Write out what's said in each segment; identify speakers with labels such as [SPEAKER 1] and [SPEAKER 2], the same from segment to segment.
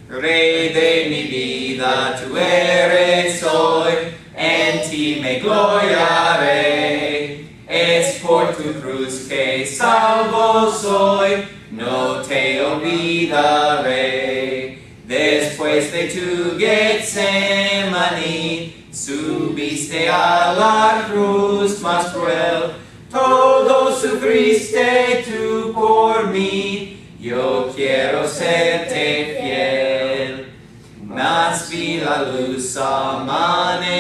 [SPEAKER 1] Rey de mi vida, tú eres hoy, en ti me gloriaré. Es por tu cruz que salvo soy, no te olvidaré. Después de tu Getsemaní, subiste a la cruz más cruel. Todo sufriste tú por mí, yo quiero serte fiel. Mas vi la luz amanecer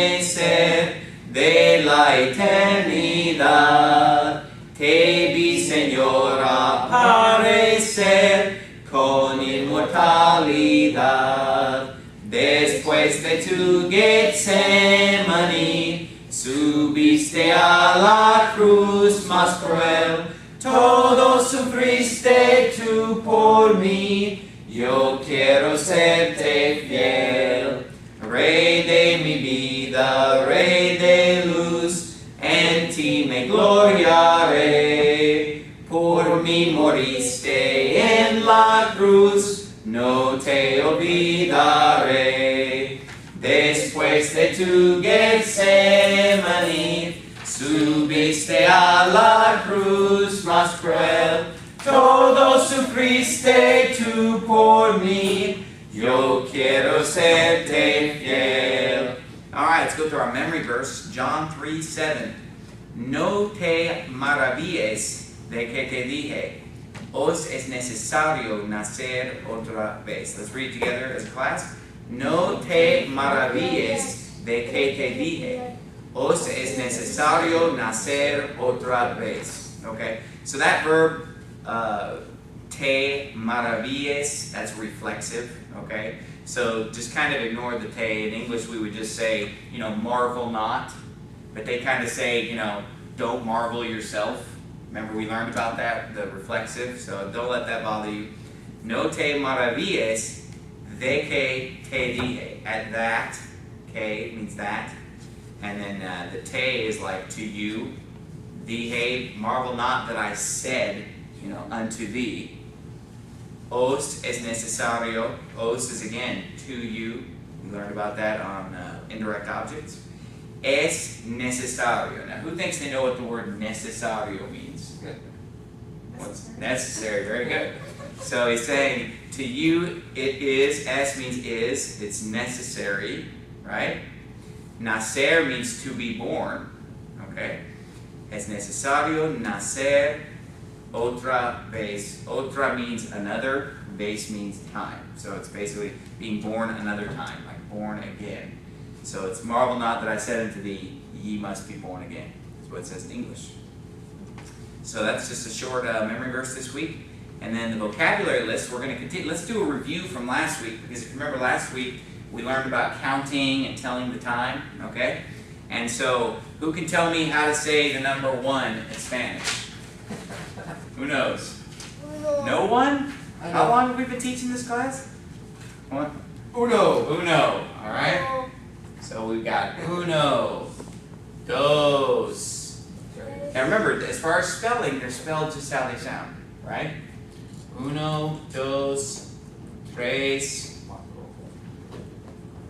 [SPEAKER 1] de la eternidad. Te vi, Señor, aparecer con inmortalidad. Después de tu Getsemaní, subiste a la cruz más cruel. Todo sufriste tú por mí, yo quiero serte fiel. Rey de mi vida, Rey de luz, en ti me gloriaré. Por mí moriste en la cruz, no te olvidaré. Después de tu Getsemaní, subiste a la cruz más cruel. Todo sufriste tú por mí, yo quiero serte fiel. Alright, let's go to our memory verse, John 3:7. No te maravilles de que te dije, os es necesario nacer otra vez. Let's read together as a class. No te maravilles de que te dije, os es necesario nacer otra vez. Okay, so that verb, te maravilles, that's reflexive. Okay, so just kind of ignore the te. In English, we would just say, marvel not. But they kind of say, don't marvel yourself. Remember we learned about that, the reflexive, so don't let that bother you. No te maravilles de que te dije. At that, que means that. And then the te is like to you. Dije, marvel not that I said, unto thee. Os es necesario. Os is again to you. We learned about that on indirect objects. Es necesario. Now, who thinks they know what the word necesario means? What's necessary? Very good. So he's saying, to you it is, es means is, it's necessary, right? Nacer means to be born, okay? Es necesario nacer otra vez. Otra means another, vez means time. So it's basically being born another time, like born again. So it's marvel not that I said unto thee, ye must be born again. That's what it says in English. So that's just a short memory verse this week. And then the vocabulary list, we're going to continue. Let's do a review from last week, because if you remember last week, we learned about counting and telling the time, okay? And so, who can tell me how to say the number 1 in Spanish? Who knows? No one? How long have we been teaching this class? What? Uno. All right? So we've got uno, dos. Now remember, as far as spelling, they're spelled just how they sound, right? Uno, dos, tres,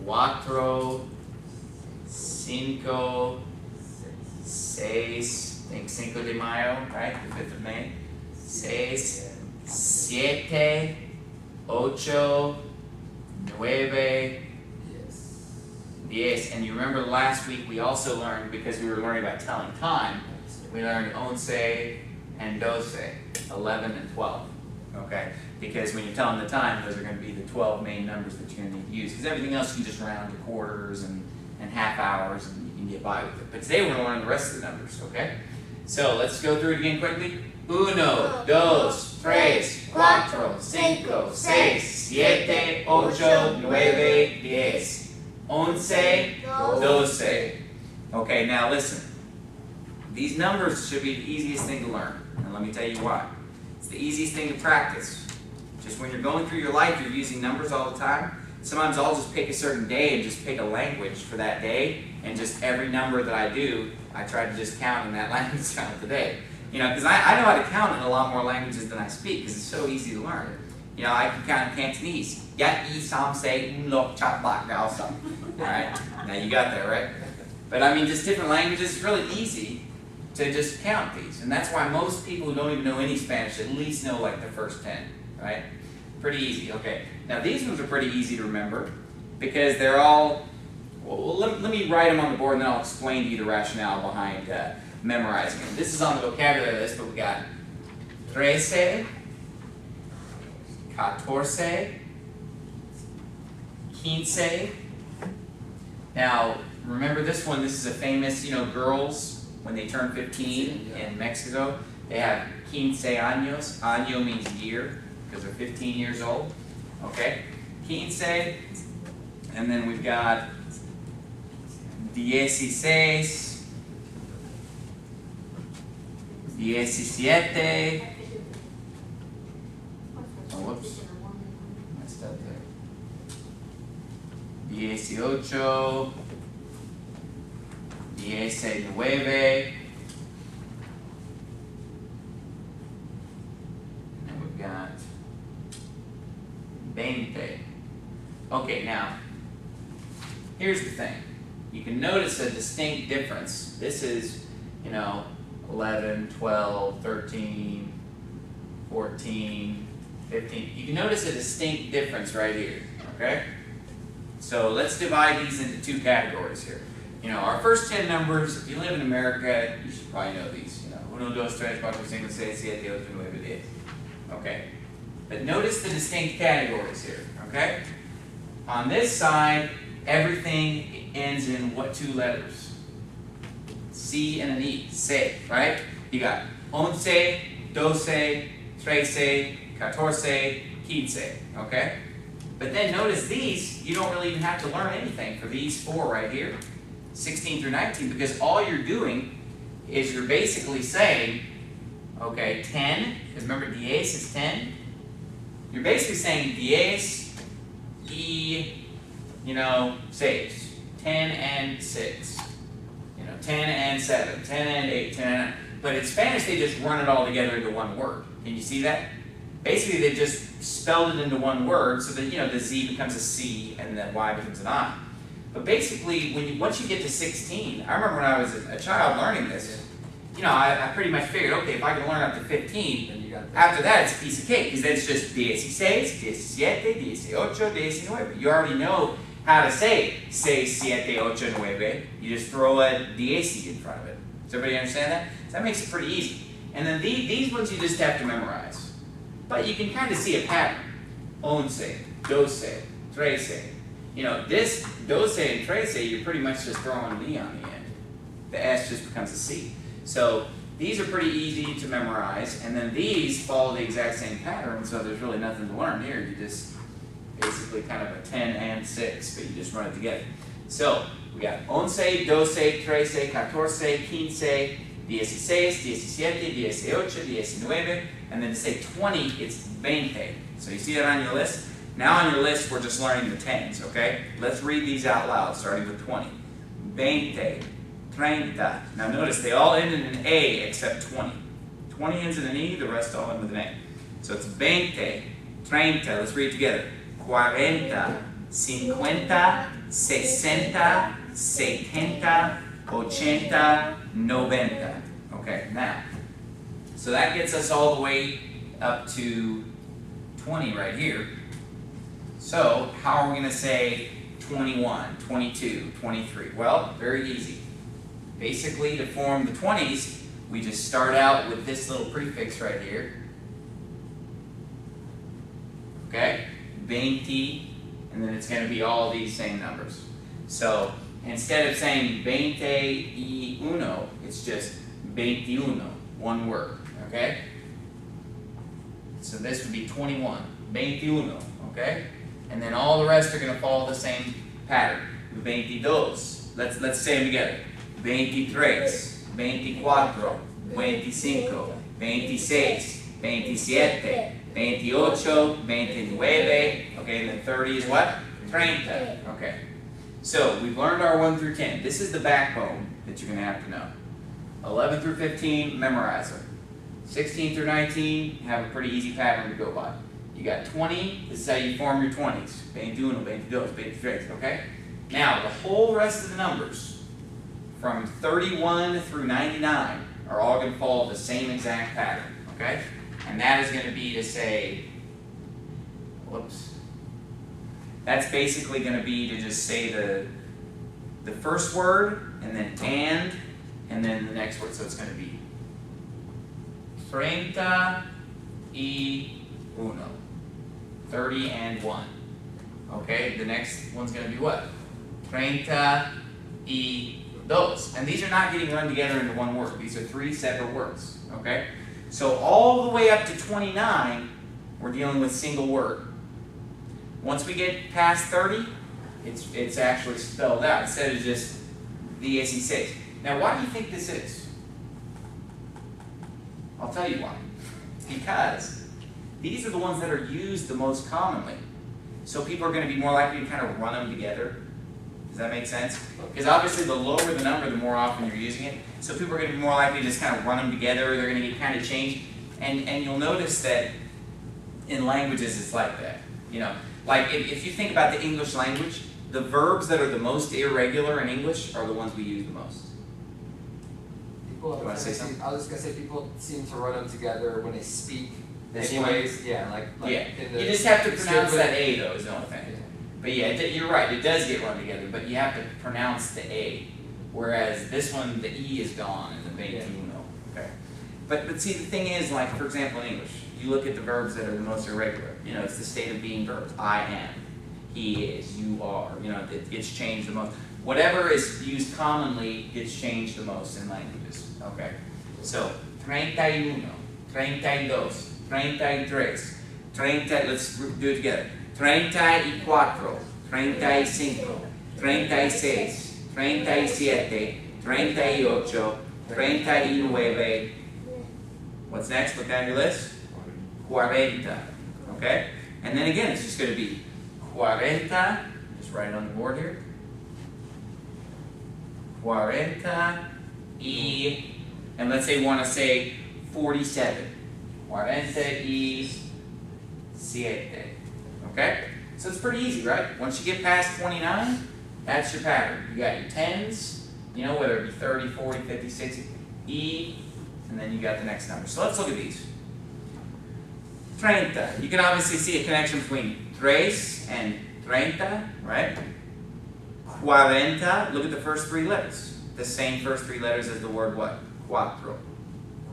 [SPEAKER 1] cuatro, cinco, seis. I think Cinco de Mayo, right? The 5th of May. Seis, siete, ocho, nueve, 10. And you remember last week we also learned, because we were learning about telling time, we learned once and doce, 11 and 12. Okay? Because when you're telling the time, those are going to be the 12 main numbers that you're going to need to use. Because everything else you can just round to quarters and half hours, and you can get by with it. But today we're going to learn the rest of the numbers, okay? So let's go through it again quickly. Uno, dos, tres, cuatro, cinco, seis, siete, ocho, nueve, 10. Once, doce. Okay, now listen. These numbers should be the easiest thing to learn. And let me tell you why. It's the easiest thing to practice. Just when you're going through your life, you're using numbers all the time. Sometimes I'll just pick a certain day and just pick a language for that day. And just every number that I do, I try to just count in that language throughout the day. Because I know how to count in a lot more languages than I speak, because it's so easy to learn. You know, I can count in Cantonese. Ya, yi, sam, se, un, lok, chap, bak, gao, sam. Alright? Now you got that, right? But I mean, just different languages, it's really easy to just count these. And that's why most people who don't even know any Spanish at least know like the first 10, right? Pretty easy, okay. Now these ones are pretty easy to remember because they're all, well, let me write them on the board and then I'll explain to you the rationale behind memorizing them. This is on the vocabulary list, but we got 13, 14, 15. Now, remember this one, this is a famous, you know, girls, when they turn 15 in Mexico, they have 15 años. Año means year, because they're 15 years old. Okay? 15. And then we've got 16, 17. Oh, whoops. Messed up there. 18. 19. And we've got 20. Okay, now, here's the thing. You can notice a distinct difference. This is, you know, 11, 12, 13, 14, 15. You can notice a distinct difference right here, okay? So let's divide these into two categories here. You know, our first 10 numbers, if you live in America, you should probably know these. You know, 1, 2, 3, 4, 5, 6, 7, 8, 9, 10. Okay. But notice the distinct categories here, okay? On this side, everything ends in what two letters? C and an E, se, right? You got 11, 12, 13, 14, 15, okay? But then notice these, you don't really even have to learn anything for these four right here, 16 through 19, because all you're doing is you're basically saying, okay, 10, because remember diez is 10. You're basically saying diez y, you know, 6, 10 and 6, you know, 10 and 7, 10 and 8, 10 and 9. But in Spanish, they just run it all together into one word. Can you see that? Basically, they just spelled it into one word so that, you know, the Z becomes a C and the Y becomes an I. But basically, once you get to 16, I remember when I was a child learning this, you know, I pretty much figured, okay, if I can learn up to 15, after that it's a piece of cake, because then it's just 16, 17, 18, 19. You already know how to say 6, 7, 8, 9. You just throw a diez in front of it. Does everybody understand that? So that makes it pretty easy. And then these ones you just have to memorize. But you can kind of see a pattern. 11, 12, 13. You know, this 12 and 13, you're pretty much just throwing an E on the end. The S just becomes a C. So these are pretty easy to memorize, and then these follow the exact same pattern, so there's really nothing to learn here. You just basically kind of a 10 and 6, but you just run it together. So we got 11, 12, 13, 14, 15, 16, 17, 18, 19, and then to say 20, it's 20. So you see that on your list? Now on your list, we're just learning the 10s, okay? Let's read these out loud, starting with 20. 20, 30. Now notice, they all end in an A except 20. 20 ends in an E, the rest all end with an A. So it's 20, 30, let's read it together. 40, 50, 60, 70, 80, 90. Okay, now, so that gets us all the way up to 20 right here. So, how are we going to say 21, 22, 23? Well, very easy. Basically, to form the 20s, we just start out with this little prefix right here. Okay? 20, and then it's going to be all these same numbers. So, instead of saying 21, it's just 21, one word. Okay? So this would be 21, 21, okay? And then all the rest are going to follow the same pattern. 22. Let's say them together. 23, 24, 25, 26, 27, 28, 29. Okay, and then 30 is what? 30. Okay. So we've learned our 1 through 10. This is the backbone that you're going to have to know. 11 through 15, memorize them. 16 through 19, have a pretty easy pattern to go by. You got 20, this is how you form your 20s. 21, 22, 23, okay? Now, the whole rest of the numbers, from 31 through 99, are all going to follow the same exact pattern, okay? And that is going to be to say, whoops. That's basically going to be to just say the first word, and then the next word. So it's going to be 31. 30 and 1. Okay, the next one's going to be what? 32. And these are not getting run together into one word. These are 3 separate words. Okay? So all the way up to 29, we're dealing with single word. Once we get past 30, it's actually spelled out instead of just the SE6. Now, why do you think this is? I'll tell you why. Because these are the ones that are used the most commonly. So people are going to be more likely to kind of run them together. Does that make sense? Because obviously the lower the number, the more often you're using it. So people are going to be more likely to just kind of run them together. They're going to get kind of changed. And you'll notice that in languages it's like that. You know, like if you think about the English language, the verbs that are the most irregular in English are the ones we use the most.
[SPEAKER 2] People,
[SPEAKER 1] You wanna say something?
[SPEAKER 2] I was just gonna say people seem to run them together when they speak.
[SPEAKER 1] The same
[SPEAKER 2] Anyways, yeah, like
[SPEAKER 1] Yeah,
[SPEAKER 2] in the,
[SPEAKER 1] you just have to
[SPEAKER 2] it's
[SPEAKER 1] pronounce
[SPEAKER 2] good,
[SPEAKER 1] that A though, is the only thing.
[SPEAKER 2] Yeah.
[SPEAKER 1] But yeah, you're right, it does get run together, but you have to pronounce the A. Whereas this one, the E is gone in the 21. Okay. But see, the thing is, like, for example, in English, you look at the verbs that are the most irregular. You know, it's the state of being verbs. I am, he is, you are. You know, it gets changed the most. Whatever is used commonly gets changed the most in languages. Okay. So, 31, 32, 33, 30, let's do it together. 34, 35, 36, 37, 38, 39. What's next? Look down your list. 40. Okay? And then again, it's just going to be 40. Just write it on the board here. 40 y, and let's say we want to say 47. 47. Okay? So it's pretty easy, right? Once you get past 29, that's your pattern. You got your 10s, you know, whether it be 30, 40, 50, 60, E, and then you got the next number. So let's look at these. 30. You can obviously see a connection between tres and 30, right? 40. Look at the first 3 letters. The same first 3 letters as the word what? Cuatro.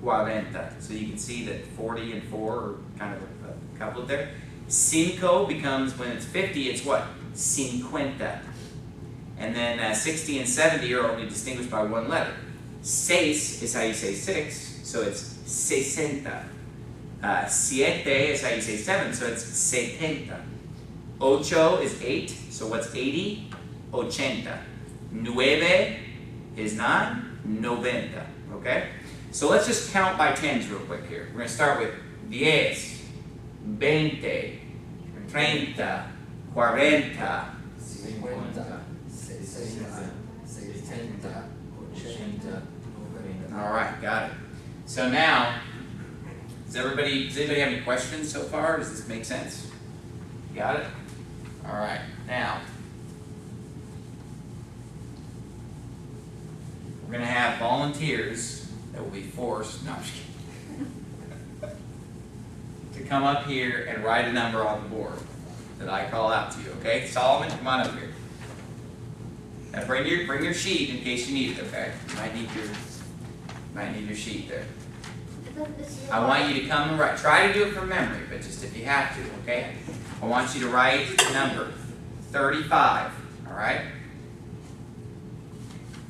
[SPEAKER 1] 40. So you can see that 40 and 4 are kind of a couplet there. Cinco becomes, when it's 50, it's what? 50. And then 60 and 70 are only distinguished by 1 letter. Seis is how you say 6, so it's 60. Siete is how you say 7, so it's 70. Ocho is 8, so what's 80? 80. Nueve is 9, 90. Okay? So let's just count by 10s real quick here. We're going to start with 10, 20, 30, 40,
[SPEAKER 2] 50, 60, 80, 90.
[SPEAKER 1] Alright, got it. So now, does anybody have any questions so far? Does this make sense? Got it? Alright, now, we're going to have volunteers that will be forced, no, I'm just kidding, to come up here and write a number on the board that I call out to you, okay? Solomon, come on up here. Now bring your sheet in case you need it, okay? You might need your sheet there. I want you to come and write. Try to do it from memory, but just if you have to, okay? I want you to write number 35, all right?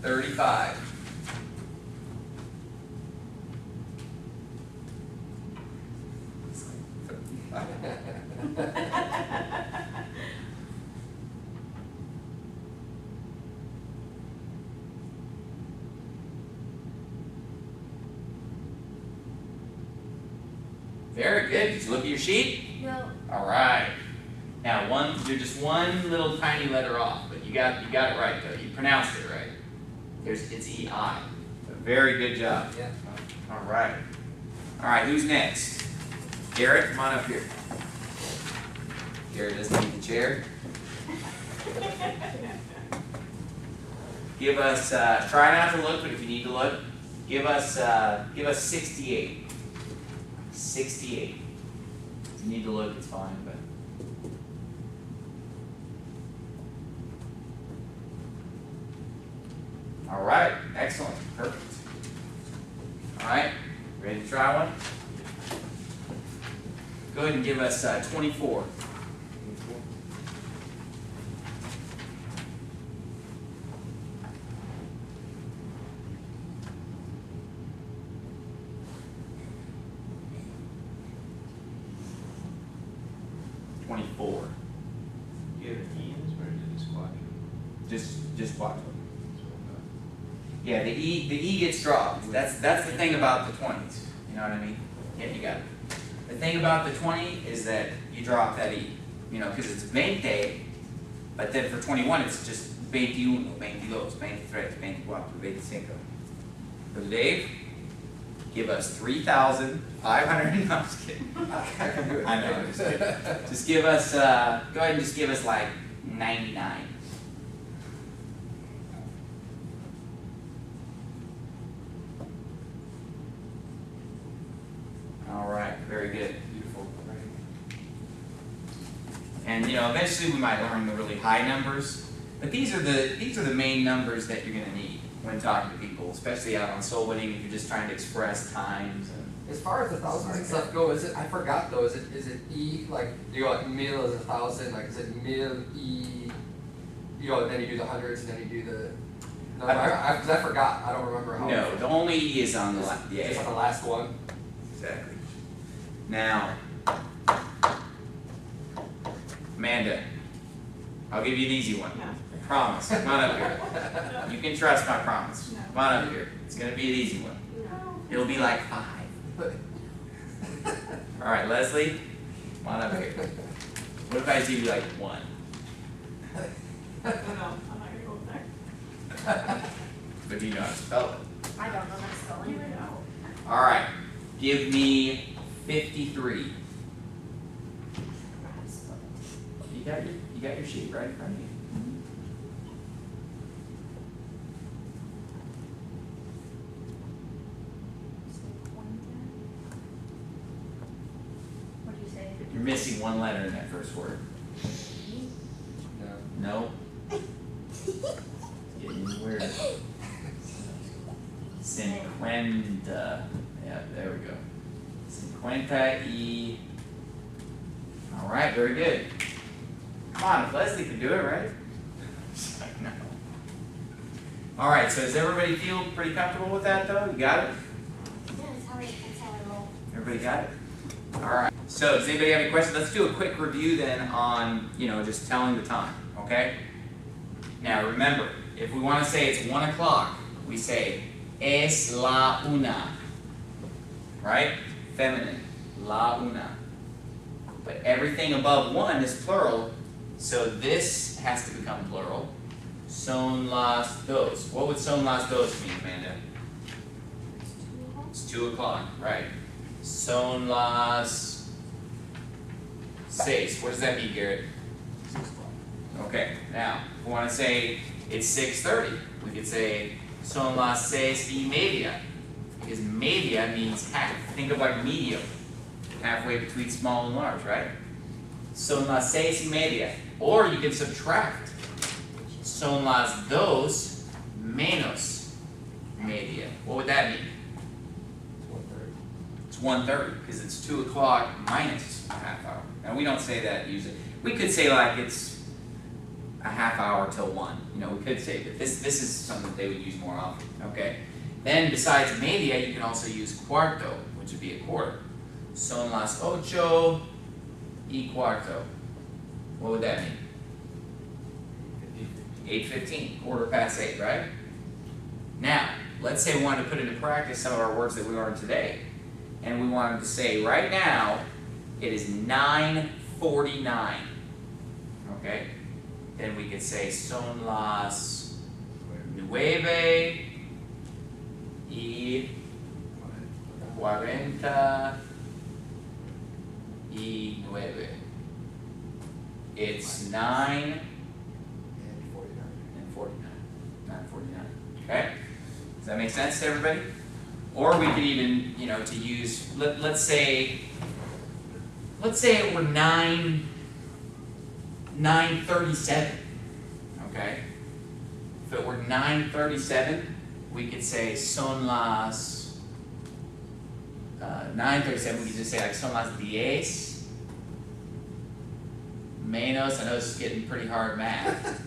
[SPEAKER 1] 35. Very good. Did you look at your sheet?
[SPEAKER 3] No.
[SPEAKER 1] All right. Now you're just one little tiny letter off, but you got it right though. You pronounced it right. It's E-I. Very good job.
[SPEAKER 2] Yeah.
[SPEAKER 1] All right. All right. Who's next? Garrett, come on up here. Gary doesn't need the chair. Give us, try not to look, but if you need to look, give us 68. 68. If you need to look, it's fine, but. All right, excellent, perfect. All right, ready to try one? Go ahead and give us 24.
[SPEAKER 3] You have an E in this, or is it just quadrant?
[SPEAKER 1] Just watch them. Yeah, the E gets dropped. That's the thing about the 20s. You know what I mean? Yeah, you got it. The thing about the 20 is that you drop that E. You know, because it's 20, but then for 21 it's just 21, 22, 23, 24, 25. So Dave, give us 3,500. No, I'm just kidding.
[SPEAKER 2] I can do it.
[SPEAKER 1] I know, I'm just kidding. Just give us, go ahead and just give us like 99. All right, very good, beautiful. And you know, eventually we might learn the really high numbers, but these are the main numbers that you're gonna need when talking to people, especially out on soul winning if you're just trying to express times and.
[SPEAKER 2] As far as the thousands and stuff go, is it? I forgot though. Is it E? Like you go like mil is 1,000. Like is it mil E? You go and then you do the hundreds and then you do the. No, because I forgot. I don't remember how.
[SPEAKER 1] No, the only E is on the last. Yeah,
[SPEAKER 2] Just on the last one.
[SPEAKER 1] exactly. Now, Amanda, I'll give you an easy one.
[SPEAKER 4] No.
[SPEAKER 1] Promise. Come on up here.
[SPEAKER 4] No.
[SPEAKER 1] You can trust my promise.
[SPEAKER 4] No.
[SPEAKER 1] Come on up here. It's gonna be an easy one.
[SPEAKER 4] No.
[SPEAKER 1] It'll be like 5. All right, Leslie, come on up here. What if I do like 1?
[SPEAKER 4] No, I'm not gonna go there.
[SPEAKER 1] But do you know how to spell it?
[SPEAKER 4] I don't know how to spell it. No.
[SPEAKER 1] All right, give me 53. You got your sheet right in front of you.
[SPEAKER 4] What did you say?
[SPEAKER 1] You're missing one letter in that first word.
[SPEAKER 2] No.
[SPEAKER 1] No? Getting weird. Cinquenta. Yeah, there we go. Cinquenta y. All right, very good. Come on, if Leslie can do it, right? I know. All right, so does everybody feel pretty comfortable with that, though? You got it?
[SPEAKER 4] That's how I roll.
[SPEAKER 1] Everybody got it? All right. So does anybody have any questions? Let's do a quick review then on, just telling the time, okay? Now remember, if we want to say it's 1 o'clock, we say es la una, right? Feminine, la una. But everything above 1 is plural, so this has to become plural. Son las dos. What would son las dos mean, Amanda? It's 2 o'clock, right? Son las 6. What does that mean, Garrett?
[SPEAKER 2] 6 o'clock.
[SPEAKER 1] Okay, now, if we want to say it's 6:30, we could say son las 6:30, because media means half. Think of like medium, halfway between small and large, right? Son las 6:30. Or you can subtract. Son las dos menos media. What would that mean?
[SPEAKER 2] It's 1:30.
[SPEAKER 1] It's 1:30, because it's 2 o'clock minus a half hour. Now, we don't say that usually. We could say like it's a half hour till 1. We could say, but this is something that they would use more often, okay? Then besides media, you can also use cuarto, which would be a quarter. Son las 8:15. What would that mean? 8:15, 8:15, right? Now, let's say we wanted to put into practice some of our words that we learned today. And we wanted to say, right now, it is 9:49. Okay? Then we could say, son las 9:49. it's 9
[SPEAKER 2] And 49.
[SPEAKER 1] and 49. 9:49. Okay? Does that make sense to everybody? Or we could even, you know, to use, let's say it were 9:37. Okay? If it were 9:37, we could say son las 9:37, we could just say like son las 10 menos, I know this is getting pretty hard math.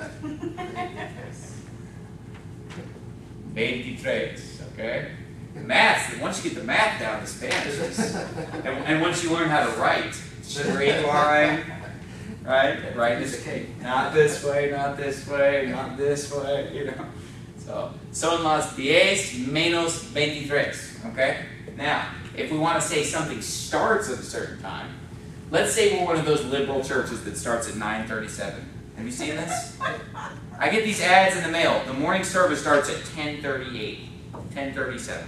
[SPEAKER 1] 23, okay? Math, once you get the math down to Spanish, and once you learn how to write, straight line, right? Right,
[SPEAKER 2] Piece of cake.
[SPEAKER 1] not this way, not this way, not this way, you know. So, son las 10 menos 23, okay? Now, if we want to say something starts at a certain time, let's say we're one of those liberal churches that starts at 9:37. Have you seen this? I get these ads in the mail. The morning service starts at 10:38, 10:37.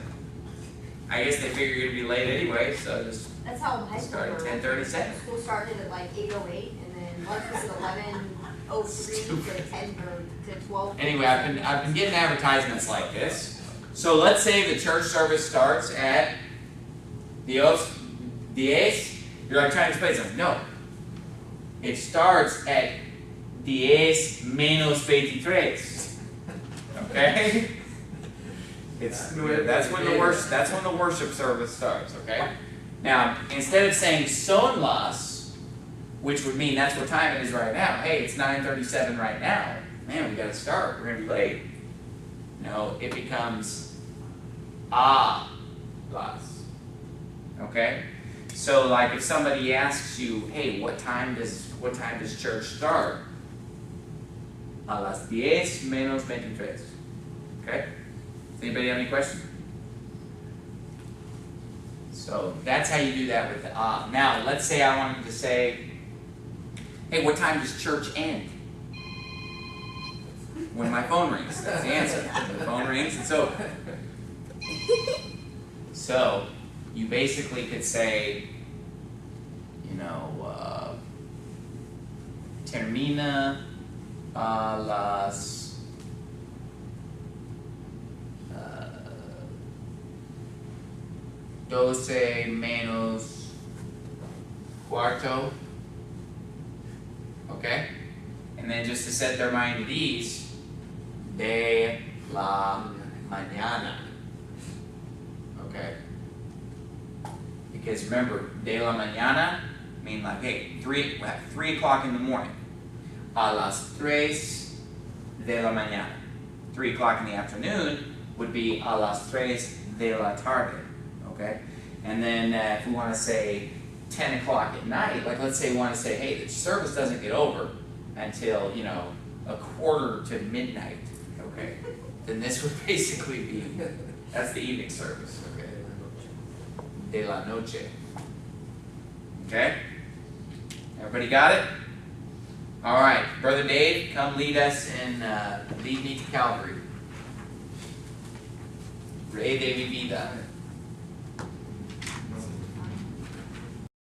[SPEAKER 1] I guess they figure you're gonna be late anyway, so just
[SPEAKER 4] That's how high school
[SPEAKER 1] start at
[SPEAKER 4] started.
[SPEAKER 1] 10:37.
[SPEAKER 4] School started at like 8:08 and then lunch was at 11:03 to 10 or to 12.
[SPEAKER 1] Anyway, I've been getting advertisements like this. So let's say the church service starts at Diez. You're like trying to explain something. No. It starts at 10 menos 23. Okay? That's when the worship service starts, okay? Now, instead of saying son las, which would mean that's what time it is right now. Hey, it's 9:37 right now. Man, we gotta start. We're gonna be late. No, it becomes las. Okay? So like if somebody asks you, hey, what time does church start? A las 10 menos 23. Okay? Does anybody have any questions? So that's how you do that with the Now, let's say I wanted to say, hey, what time does church end? When my phone rings. That's the answer. When the phone rings, it's over. So, you basically could say, you know, termina a las 12 menos cuarto. Okay? And then just to set their mind at ease, de la mañana. Okay? Because remember, de la mañana mean like, hey, 3 o'clock in the morning. A las 3 de la mañana. 3 o'clock in the afternoon would be a las 3 de la tarde. Okay? And then if we want to say 10 o'clock at night, like let's say we want to say, hey, the service doesn't get over until, you know, a quarter to midnight. Okay? Then this would basically be, that's the evening service. Okay? De la noche. Okay? Everybody got it? Alright, Brother Dave, come lead us and lead me to Calvary. Rey de mi vida.